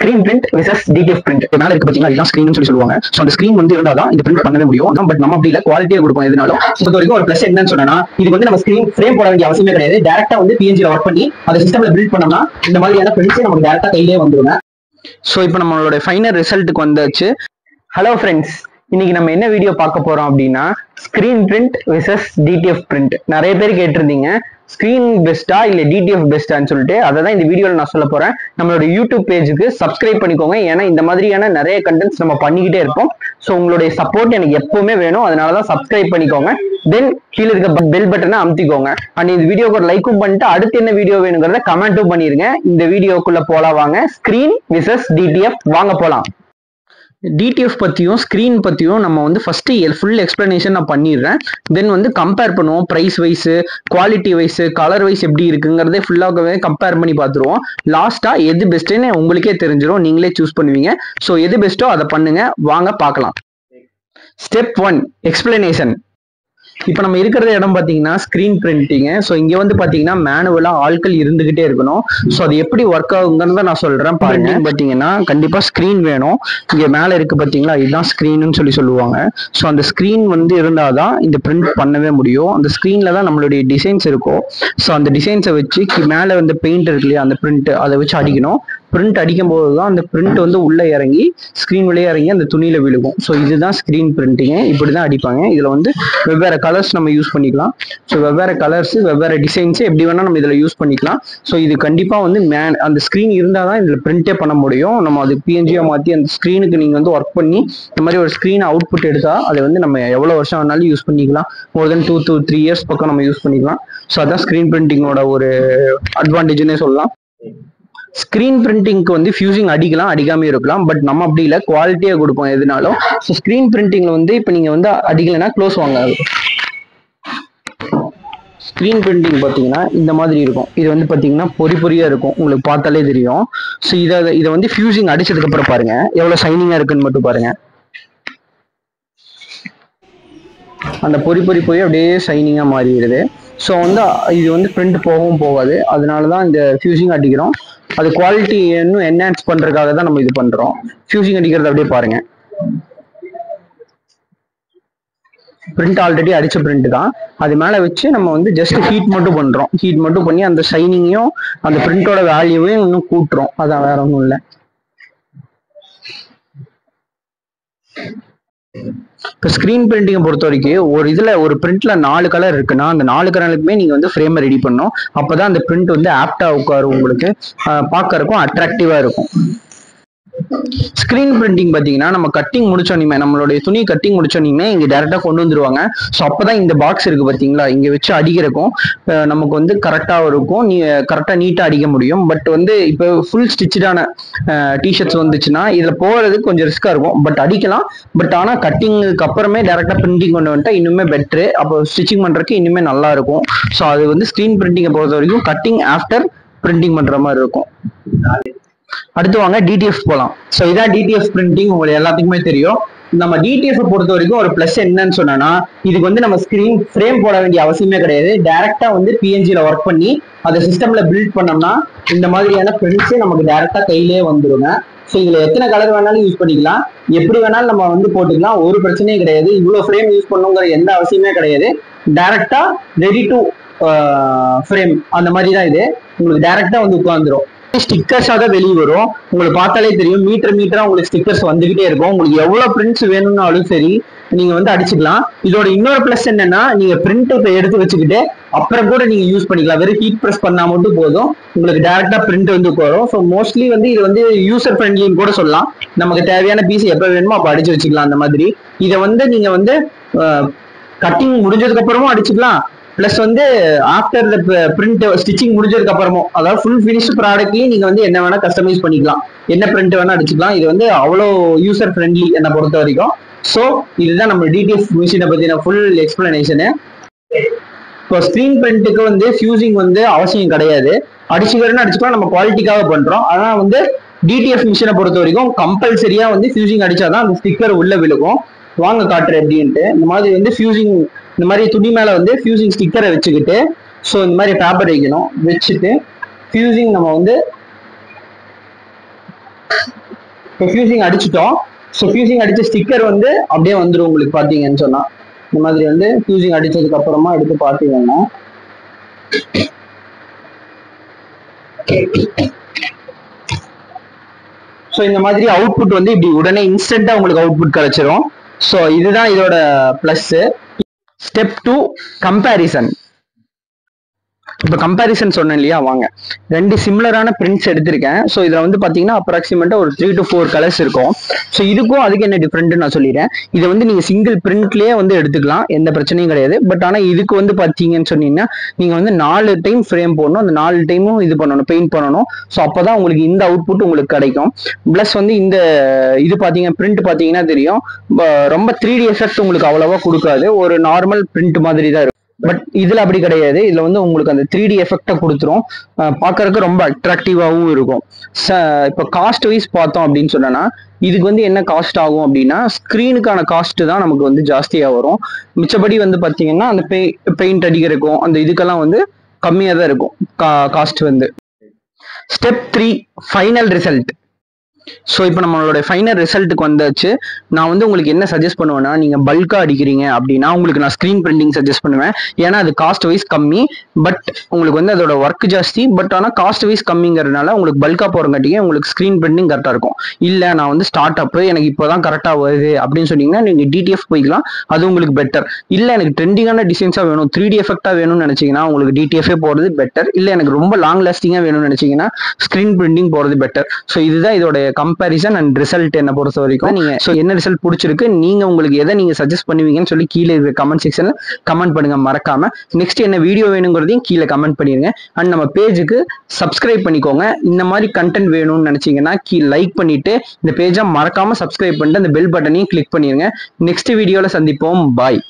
Screen print versus TTF print மேல இருக்கு பாத்தீங்களா, இதுதான் ஸ்கிரீன் சொல்லி சொல்லுவாங்க. சோ அந்த ஸ்கிரீன் வந்து இருந்தாதான் இந்த பிரிண்ட் பண்ணவே முடியும். பட் நம்ம அப்படி இல்ல, குவாலிட்டியா கொடுப்போம். எதுனாலும் பொறுத்த வரைக்கும் ஒரு பிளஸ் என்னன்னு சொன்னா, இது வந்து நம்ம ஸ்கிரீன் ஃப்ரேம் போட வேண்டிய அவசியமே கிடையாது. டேரக்டா வந்து பிஎன்ஜில ஒர்க் பண்ணி அந்த சிஸ்டம்ல பில்ட் பண்ணோம்னா இந்த மாதிரியான பிரிண்ட்ஸ் நமக்கு டேரக்டா கையிலே வந்துருங்க. சோ இப்போ நம்மளோட ஃபைனல் ரிசல்ட்டுக்கு வந்தாச்சு. ஹலோ ஃப்ரெண்ட்ஸ், இன்னைக்கு நம்ம என்ன வீடியோ பார்க்க போறோம் அப்படின்னா, screen print versus TTF print. நிறைய பேர் கேட்டிருந்தீங்க ஸ்கிரீன் பெஸ்டா இல்ல டிடிஎஃப் பெஸ்டான்னு சொல்லிட்டு. அதை தான் இந்த வீடியோவில் நான் சொல்ல போறேன். நம்மளோட யூடியூப் பேஜுக்கு சப்ஸ்கிரைப் பண்ணிக்கோங்க, ஏன்னா இந்த மாதிரியான நிறைய கண்டென்ட்ஸ் நம்ம பண்ணிக்கிட்டே இருப்போம். ஸோ உங்களுடைய சப்போர்ட் எனக்கு எப்பவுமே வேணும், அதனாலதான் சப்ஸ்கிரைப் பண்ணிக்கோங்க. தென் கீழே இருக்க பெல் பட்டனை அமுத்திக்கோங்க. அண்ட் இந்த வீடியோக்கு ஒரு லைக்கும் பண்ணிட்டு அடுத்து என்ன வீடியோ வேணுங்கிறத கமெண்ட்டும் பண்ணிருங்க. இந்த வீடியோக்குள்ள போலாம் வாங்க. ஸ்கிரீன் வெர்சஸ் டிடிஎஃப் வாங்க போலாம். டிடிஎஃப் பத்தியும் ஸ்கிரீன் பத்தியும் நம்ம வந்து ஃபர்ஸ்ட் ஃபுல் எக்ஸ்பிளனேஷன் நான் பண்ணிடுறேன். தென் வந்து கம்பேர் பண்ணுவோம், price wise, quality wise, colour wise எப்படி இருக்குங்கிறதே ஃபுல்லாகவே கம்பேர் பண்ணி பார்த்துருவோம். லாஸ்டா எது பெஸ்ட்னு உங்களுக்கே தெரிஞ்சிடும், நீங்களே சூஸ் பண்ணுவீங்க. ஸோ எது பெஸ்ட்டோ அதை பண்ணுங்க, வாங்க பார்க்கலாம். Step 1, explanation. இப்போ நம்ம இருக்கிற இடம் பார்த்தீங்கன்னா ஸ்கிரீன் பிரிண்டிங். ஸோ இங்க வந்து பார்த்தீங்கன்னா மேனுவலா ஆட்கள் இருந்துகிட்டே இருக்கணும். ஸோ அது எப்படி ஒர்க் ஆகுங்கிறத நான் சொல்றேன் பாருங்க. பார்த்தீங்கன்னா கண்டிப்பா ஸ்கிரீன் வேணும். இங்க மேல இருக்கு பார்த்தீங்களா, இதுதான் ஸ்கிரீன்னு சொல்லி சொல்லுவாங்க. ஸோ அந்த ஸ்கிரீன் வந்து இருந்தாதான் இந்த பிரிண்ட் பண்ணவே முடியும். அந்த ஸ்கிரீன்ல தான் நம்மளுடைய டிசைன்ஸ் இருக்கும். ஸோ அந்த டிசைன்ஸை வச்சு மேல வந்து பெயிண்ட் இருக்கு இல்லையா, அந்த பிரிண்ட், அதை வச்சு அடிக்கணும். பிரிண்ட் அடிக்கும் போது தான் அந்த பிரிண்ட் வந்து உள்ள இறங்கி ஸ்கிரீன் உள்ளே இறங்கி அந்த துணியில விழுகும். ஸோ இதுதான் ஸ்கிரீன் பிரிண்டிங். இப்படிதான் அடிப்பாங்க. இதுல வந்து வெவ்வேறு கலர்ஸ் நம்ம யூஸ் பண்ணிக்கலாம். ஸோ வெவ்வேறு கலர்ஸ், வெவ்வேறு டிசைன்ஸ் எப்படி வேணா நம்ம இதுல யூஸ் பண்ணிக்கலாம். ஸோ இது கண்டிப்பா வந்து அந்த ஸ்கிரீன் இருந்தால் தான் இதுல பிரிண்டே பண்ண முடியும். நம்ம அது பிஎன்ஜியா மாத்தி அந்த ஸ்கிரீனுக்கு நீங்க வந்து ஒர்க் பண்ணி இந்த மாதிரி ஒரு ஸ்கிரீன் அவுட்புட் எடுத்தா அதை வந்து நம்ம எவ்வளவு வருஷம் வேணாலும் யூஸ் பண்ணிக்கலாம். மோர் தென் 2 to 3 years பக்கம் நம்ம யூஸ் பண்ணிக்கலாம். ஸோ அதான் ஸ்கிரீன் பிரிண்டிங்கோட ஒரு அட்வான்டேஜ்னே சொல்லலாம். ஸ்கிரீன் பிரிண்டிங்க்கு வந்து ஃபியூசிங் அடிக்கலாம், அடிக்காம இருக்கலாம். பட் நம்ம அப்படி இல்லை, குவாலிட்டியா கொடுப்போம் எதுனாலும். ஸோ ஸ்கிரீன் பிரிண்டிங்ல வந்து இப்போ நீங்க வந்து அடிக்கலைன்னா க்ளோஸ் வாங்க. ஸ்கிரீன் பிரிண்டிங் பார்த்தீங்கன்னா இந்த மாதிரி இருக்கும். இது வந்து பார்த்தீங்கன்னா பொறியா இருக்கும், உங்களுக்கு பார்த்தாலே தெரியும். ஸோ இதை வந்து ஃபியூசிங் அடிச்சதுக்கு அப்புறம் பாருங்க எவ்வளவு ஷைனிங்கா இருக்குன்னு மட்டும் பாருங்க. அந்த பொறி போய் அப்படியே ஷைனிங்கா மாறிடுது. ஸோ வந்து இது வந்து பிரிண்ட் போகவும் போகாது. அதனாலதான் இந்த ஃபியூசிங் அடிக்கிறோம். அது குவாலிட்டி இன்னும் என்ஹான்ஸ் பண்றதுக்காக தான் நம்ம இது பண்றோம். ஃபியூசிங் அடிக்கிறது அப்படியே பாருங்க. பிரிண்ட் ஆல்ரெடி அடிச்ச பிரிண்ட் தான், அது மேல வச்சு நம்ம வந்து ஜஸ்ட் ஹீட் மட்டும் பண்றோம். ஹீட் மட்டும் பண்ணி அந்த ஷைனிங்கையும் அந்த பிரிண்டோட வேல்யூவையும் இன்னும் கூட்டுறோம். அதான், வேற ஒன்றும் இல்லை. இப்போ ஸ்கிரீன் பிரிண்டிங்கை பொறுத்த வரைக்கும் ஒரு பிரிண்ட்ல 4 கலர் இருக்குன்னா அந்த 4 கலருக்குமே நீங்க வந்து ஃப்ரேமை ரெடி பண்ணணும். அப்பதான் அந்த பிரிண்ட் வந்து ஆப்டா உட்காரும், உங்களுக்கு பார்க்கறதுக்கும் அட்ராக்டிவா இருக்கும். ஸ்கிரீன் பிரிண்டிங் பாத்தீங்கன்னா நம்ம கட்டிங் முடிச்சோன்னே, நம்மளுடைய துணி கட்டிங் முடிச்சோன்னே இங்க டேரக்டா கொண்டு வந்துருவாங்க. ஸோ அப்பதான் இந்த பாக்ஸ் இருக்கு பாத்தீங்களா, இங்க வச்சு அடிக்கிறக்கும் நமக்கு வந்து கரெக்டா இருக்கும், கரெக்டா நீட்டா அடிக்க முடியும். பட் வந்து இப்போ ஃபுல் ஸ்டிச்சான டிஷர்ட்ஸ் வந்துச்சுன்னா இதுல போறதுக்கு கொஞ்சம் ரிஸ்கா இருக்கும். பட் அடிக்கலாம். பட் ஆனா கட்டிங்க்கு அப்புறமே டேரக்டா பிரிண்டிங் கொண்டு வந்துட்டா இன்னுமே பெட்ரு. அப்போ ஸ்டிச்சிங் பண்றதுக்கு இன்னுமே நல்லா இருக்கும். ஸோ அது வந்து ஸ்கிரீன் பிரிண்டிங்கை பொறுத்த வரைக்கும் கட்டிங் ஆஃப்டர் பிரிண்டிங் பண்ற மாதிரி இருக்கும். அடுத்து வாங்க டிடிஎஃப் போலாம். ஸோ இதான் டிடிஎஃப் பிரிண்டிங், உங்களுக்கு எல்லாத்துக்குமே தெரியும். நம்ம டிடிஎஃப் பொறுத்த வரைக்கும் ஒரு பிளஸ் என்னன்னு சொன்னா, இதுக்கு வந்து நம்ம ஸ்கிரீன் ஃப்ரேம் போட வேண்டிய அவசியமே கிடையாது. டேரக்டா வந்து பிஎன்ஜில ஒர்க் பண்ணி அதை சிஸ்டம்ல பில்ட் பண்ணோம்னா இந்த மாதிரியான பிரிண்ட்ஸ் நமக்கு டேரக்டா கையிலே வந்துருங்க. ஸோ இதுல எத்தனை கலர் வேணாலும் யூஸ் பண்ணிக்கலாம், எப்படி வேணாலும் நம்ம வந்து போட்டுக்கலாம், ஒரு பிரச்சனையும் கிடையாது. இவ்வளவு ஃப்ரேம் யூஸ் பண்ணுங்கிற எந்த அவசியமே கிடையாது. டேரக்டா ரெடி டு ஃப்ரேம் அந்த மாதிரி தான் இது. உங்களுக்கு டேரக்டா வந்து உட்காந்துரும். ஸ்டிக்கர்ஸாக வெளியே வரும், உங்களுக்கு பார்த்தாலே தெரியும். மீட்டரா உங்களுக்கு ஸ்டிக்கர்ஸ் வந்துகிட்டே இருக்கும். உங்களுக்கு எவ்வளவு பிரிண்ட்ஸ் வேணும்னாலும் சரி நீங்க வந்து அடிச்சுக்கலாம். இதோட இன்னொரு பிளஸ் என்னன்னா, நீங்க பிரிண்ட் எடுத்து வச்சுக்கிட்டு அப்புறம் கூட நீங்க யூஸ் பண்ணிக்கலாம். வெறும் ஹீட் பிரஸ் பண்ணா மட்டும் போதும், உங்களுக்கு டேரக்டா பிரிண்ட் வந்து வரும். ஸோ மோஸ்ட்லி வந்து இது வந்து யூசர் ஃப்ரெண்ட்லின்னு கூட சொல்லலாம். நமக்கு தேவையான பீஸ் எப்ப வேணுமோ அப்ப அடிச்சு வச்சுக்கலாம். அந்த மாதிரி இதை வந்து நீங்க வந்து கட்டிங் முடிஞ்சதுக்கு அப்புறமும் அடிச்சுக்கலாம். பிளஸ் வந்து ஆஃப்டர் த பிரிண்ட் ஸ்டிச்சிங் முடிஞ்சதுக்கு அப்புறமும், அதாவது ஃபுல் ஃபினிஷ் ப்ராடக்ட்லயும் நீங்க வந்து என்ன வேணா கஸ்டமைஸ் பண்ணிக்கலாம், என்ன பிரிண்ட் வேணா அடிச்சுக்கலாம். இது வந்து அவ்வளோ யூசர் ஃப்ரெண்ட்லி என்னை பொறுத்த வரைக்கும். ஸோ இதுதான் நம்ம டிடிஎஃப் மிஷினை பத்தின ஃபுல் எக்ஸ்பிளனேஷனு. இப்போ ஸ்கிரீன் பிரிண்ட்டுக்கு வந்து ஃபியூசிங் வந்து அவசியம் கிடையாது, அடிச்சுக்கிறேன்னு அடிச்சுக்கலாம், நம்ம குவாலிட்டிக்காக பண்றோம். ஆனா வந்து டிடிஎஃப் மிஷினை பொறுத்த வரைக்கும் கம்பல்சரியா வந்து ஃபியூசிங் அடிச்சாதான் அந்த ஸ்டிக்கர் உள்ள விழுகும். வாங்க காட்டுறேன் எப்படின்ட்டு. இந்த மாதிரி வந்து ஃபியூசிங், இந்த மாதிரி துணி மேல வந்து ஃபியூசிங் ஸ்டிக்கரை வச்சுக்கிட்டு, ஸோ இந்த மாதிரி பேப்பர் வைக்கணும், வச்சுட்டு ஃபியூசிங் நம்ம வந்து இப்போ ஃபியூசிங் அடிச்சிட்டோம். ஸோ ஃபியூசிங் அடிச்ச ஸ்டிக்கர் வந்து அப்படியே வந்துடும் உங்களுக்கு பார்த்தீங்கன்னு சொன்னா. இந்த மாதிரி வந்து ஃபியூசிங் அடிச்சதுக்கு அப்புறமா எடுத்து பார்த்தீங்கன்னா ஸோ இந்த மாதிரி அவுட்புட் வந்து இப்படி உடனே இன்ஸ்டன்டா உங்களுக்கு அவுட்புட் கிடைச்சிரும். ஸோ இதுதான் இதோட பிளஸ். Step 2 comparison. இப்போ கம்பேரிசன் சொன்னேன் இல்லையா, வாங்க 2 சிமிலரான பிரிண்ட்ஸ் எடுத்திருக்கேன். ஸோ இதில் வந்து பார்த்தீங்கன்னா அப்ராக்சிமேட்டாக ஒரு 3 to 4 கலர்ஸ் இருக்கும். ஸோ இதுக்கும் அதுக்கு என்ன டிஃப்ரெண்ட்னு நான் சொல்லிடுறேன். இதை வந்து நீங்கள் சிங்கிள் பிரிண்ட்லேயே வந்து எடுத்துக்கலாம், எந்த பிரச்சனையும் கிடையாது. பட் ஆனால் இதுக்கு வந்து பார்த்தீங்கன்னு சொன்னீங்கன்னா நீங்கள் வந்து 4 டைம் ஃப்ரேம் போடணும், அந்த 4 டைமும் இது பண்ணணும், பெயிண்ட் பண்ணணும். ஸோ அப்போ தான் உங்களுக்கு இந்த அவுட்புட் உங்களுக்கு கிடைக்கும். ப்ளஸ் வந்து இந்த இது பார்த்தீங்க பிரிண்ட் பார்த்தீங்கன்னா தெரியும், ரொம்ப 3D எஃபெக்ட் உங்களுக்கு அவ்வளோவா கொடுக்காது, ஒரு நார்மல் பிரிண்ட் மாதிரி தான் இருக்கும். பட் இதுல அப்படி கிடையாது. இதுல வந்து உங்களுக்கு அந்த 3D எஃபெக்டை கொடுத்துரும், பார்க்கறதுக்கு ரொம்ப அட்ராக்டிவாகவும் இருக்கும். இப்போ காஸ்ட் வைஸ் பார்த்தோம் அப்படின்னு சொன்னா இதுக்கு வந்து என்ன காஸ்ட் ஆகும் அப்படின்னா ஸ்க்ரீனுக்கான காஸ்ட் தான் நமக்கு வந்து ஜாஸ்தியா வரும். மிச்சபடி வந்து பார்த்தீங்கன்னா அந்த பெயிண்ட் அடிக்கிறதுக்கும் அந்த இதுக்கெல்லாம் வந்து கம்மியாக தான் இருக்கும் காஸ்ட் வந்து. Step 3 final result. ஸோ இப்போ நம்மளோட ஃபைனல் ரிசல்ட்டுக்கு வந்தாச்சு. நான் வந்து உங்களுக்கு என்ன சஜஸ்ட் பண்ணுவேன்னா, நீங்கள் பல்காக அடிக்கிறீங்க அப்படின்னா உங்களுக்கு நான் ஸ்க்ரீன் பிரிண்டிங் சஜஸ்ட் பண்ணுவேன். ஏன்னா அது காஸ்ட் வைஸ் கம்மி, பட் உங்களுக்கு வந்து அதோட ஒர்க் ஜாஸ்தி. பட் ஆனால் காஸ்ட் வைஸ் கம்மிங்கிறதுனால உங்களுக்கு பல்காக போகிறங்காட்டியே உங்களுக்கு ஸ்க்ரீன் பிரிண்டிங் கரெக்டாக இருக்கும். இல்லை நான் வந்து ஸ்டார்ட் அப் எனக்கு இப்போ தான் கரெக்டாக வருது அப்படின்னு சொன்னீங்கன்னா நீங்கள் டிடிஎஃப் போய்க்கலாம், அது உங்களுக்கு பெட்டர். இல்லை எனக்கு ட்ரெண்டிங்கான டிசைன்ஸாக வேணும், 3D எஃபெக்டாக வேணும்னு நினச்சிங்கன்னா உங்களுக்கு டிடிஎஃபே போகிறது பெட்டர். இல்லை எனக்கு ரொம்ப லாங் லாஸ்டிங்காக வேணும்னு நினச்சிங்கன்னா ஸ்க்ரீன் பிரிண்டிங் போகிறது பெட்டர். ஸோ இதுதான் இதோட கம்பேரிசன் அண்ட் ரிசல்ட் என்ன பொறுத்த வரைக்கும். நீங்க ஸோ என்ன ரிசல்ட் பிடிச்சிருக்கு, நீங்க உங்களுக்கு எதை நீங்க சஜஸ்ட் பண்ணுவீங்கன்னு சொல்லி கீழே இருக்க கமெண்ட் செக்ஷன்ல கமெண்ட் பண்ணுங்க மறக்காம. நெக்ஸ்ட் என்ன வீடியோ வேணுங்கிறதையும் கீழே கமெண்ட் பண்ணிருங்க. அண்ட் நம்ம பேஜுக்கு சப்ஸ்கிரைப் பண்ணிக்கோங்க. இந்த மாதிரி கண்டென்ட் வேணும்னு நினைச்சீங்கன்னா லைக் பண்ணிட்டு இந்த பேஜை மறக்காம சப்ஸ்கிரைப் பண்ணிட்டு அந்த பெல் பட்டனையும் கிளிக் பண்ணிருங்க. நெக்ஸ்ட் வீடியோல சந்திப்போம். பாய்.